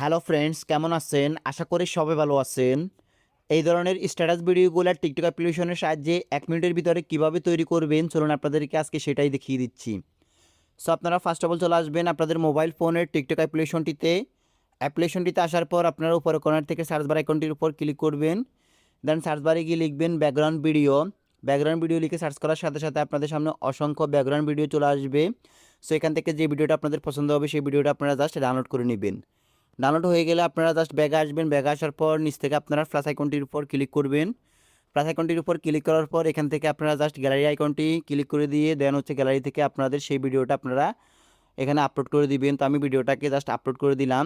Hello friends, কেমন আছেন? আশা করি সবাই ভালো আছেন। এই ধরনের স্ট্যাটাস ভিডিওগুলো টিকটক অ্যাপ্লিকেশনের সাহায্যে ১ মিনিটের ভিতরে কিভাবে তৈরি করবেন চলুন আপনাদেরকে আজকে সেটাই দেখিয়ে দিচ্ছি। সো আপনারা ফার্স্ট অফ অল চলে আসবেন আপনাদের মোবাইল ফোনের টিকটক অ্যাপ্লিকেশনটিতে আসার পর আপনারা উপরে কর্নার থেকে সার্চ বার আইকনটির উপর ক্লিক করবেন। দেন সার্চ বারে গিয়ে লিখবেন ব্যাকগ্রাউন্ড ভিডিও লিখে সার্চ করার সাথে সাথে আপনাদের সামনে অসংখ্য ব্যাকগ্রাউন্ড ভিডিও চলে আসবে। সো এখান থেকে যে ভিডিওটা আপনাদের পছন্দ হবে সেই ভিডিওটা আপনারা জাস্ট ডাউনলোড করে নেবেন। ডাউনলোড হয়ে গেলে আপনারা জাস্ট ব্যাগে আসবেন। ব্যাগে আসার পর নিচ থেকে আপনারা প্লাস আইকনটির উপর ক্লিক করবেন। প্লাস আইকনটির উপর ক্লিক করার পর এখান থেকে আপনারা জাস্ট গ্যালারি আইকনটি ক্লিক করে দিয়ে দেন হচ্ছে গ্যালারি থেকে আপনাদের সেই ভিডিওটা আপনারা এখানে আপলোড করে দিবেন। তো আমি ভিডিওটাকে জাস্ট আপলোড করে দিলাম।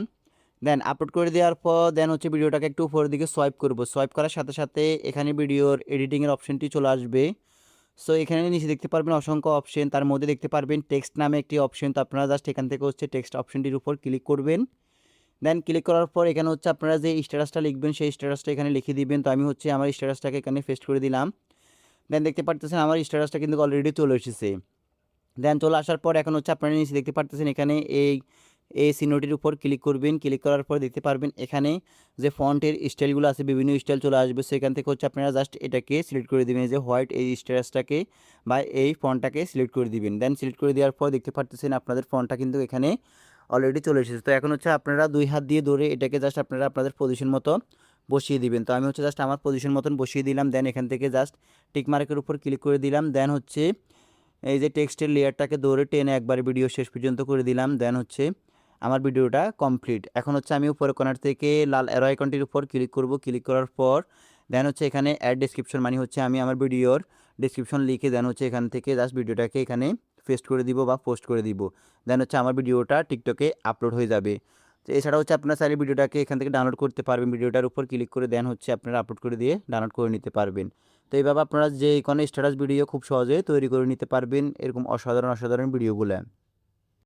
দেন আপলোড করে দেওয়ার পর দেন হচ্ছে ভিডিওটাকে একটু উপরের দিকে সোয়াইপ করব। সোয়াইপ করার সাথে সাথে এখানে ভিডিওর এডিটিংয়ের অপশনটি চলে আসবে। সো এখানে নিচে দেখতে পারবেন অসংখ্য অপশন, তার মধ্যে দেখতে পারবেন টেক্সট নামে একটি অপশন। তো আপনারা জাস্ট এখান থেকে হচ্ছে টেক্সট অপশনটির উপর ক্লিক করবেন। দেন ক্লিক করার পর এখানে হচ্ছে আপনারা যে স্ট্যাটাসটা লিখবেন সেই স্ট্যাটাসটা এখানে লিখে দিবেন। তো আমি হচ্ছে আমার স্ট্যাটাসটাকে এখানে পেস্ট করে দিলাম। দেন দেখতে পারতেছেন আমার স্ট্যাটাসটা কিন্তু অলরেডি চলে এসেছে। দেন চলে আসার পর এখন হচ্ছে আপনারা নিচে দেখতে পারতেছেন এখানে এই চিহ্নটির উপর ক্লিক করবেন। ক্লিক করার পর দেখতে পারবেন এখানে যে ফন্টের স্টাইলগুলো আছে বিভিন্ন স্টাইল চলে আসবে। সেখান থেকে হচ্ছে আপনারা জাস্ট এটাকে সিলেক্ট করে দেবেন, যে হোয়াইট এই স্ট্যাটাসটাকে বা এই ফন্টটাকে সিলেক্ট করে দিবেন। দেন সিলেক্ট করে দেওয়ার পর দেখতে পারতেছেন আপনাদের ফন্টটা কিন্তু এখানে অলরেডি চলে এসেছে। তো এখন হচ্ছে আপনারা 2 হাত দিয়ে ধরে এটাকে জাস্ট আপনারা আপনাদের পজিশন মতো বসিয়ে দিবেন। তো আমি হচ্ছে জাস্ট আমার পজিশন মতন বসিয়ে দিলাম। দেন এখান থেকে জাস্ট টিক মার্কের উপর ক্লিক করে দিলাম। দেন হচ্ছে এই যে টেক্সটের লেয়ারটাকে ধরে টেনে একবার ভিডিও শেষ পর্যন্ত করে দিলাম। দেন হচ্ছে আমার ভিডিওটা কমপ্লিট। এখন হচ্ছে আমি উপরে কর্নার থেকে লাল অ্যারো আইকনটির উপর ক্লিক করব। ক্লিক করার পর দেন হচ্ছে এখানে অ্যাড ডেসক্রিপশন মানে হচ্ছে আমি আমার ভিডিওর ডেসক্রিপশন লিখে দেন হচ্ছে এখান থেকে জাস্ট ভিডিওটাকে এখানে পেস্ট করে দিব বা পোস্ট করে দিব। দেন হচ্ছে আমার ভিডিওটা টিকটকে আপলোড হয়ে যাবে। তো এছাড়া হচ্ছে আপনারা চাইলে ভিডিওটাকে এখান থেকে ডাউনলোড করতে পারবেন। ভিডিওটার উপর ক্লিক করে দেন হচ্ছে আপনারা আপলোড করে দিয়ে ডাউনলোড করে নিতে পারবেন। তো এইভাবে আপনারা যে কোনো স্ট্যাটাস ভিডিও খুব সহজে তৈরি করে নিতে পারবেন, এরকম অসাধারণ ভিডিওগুলো।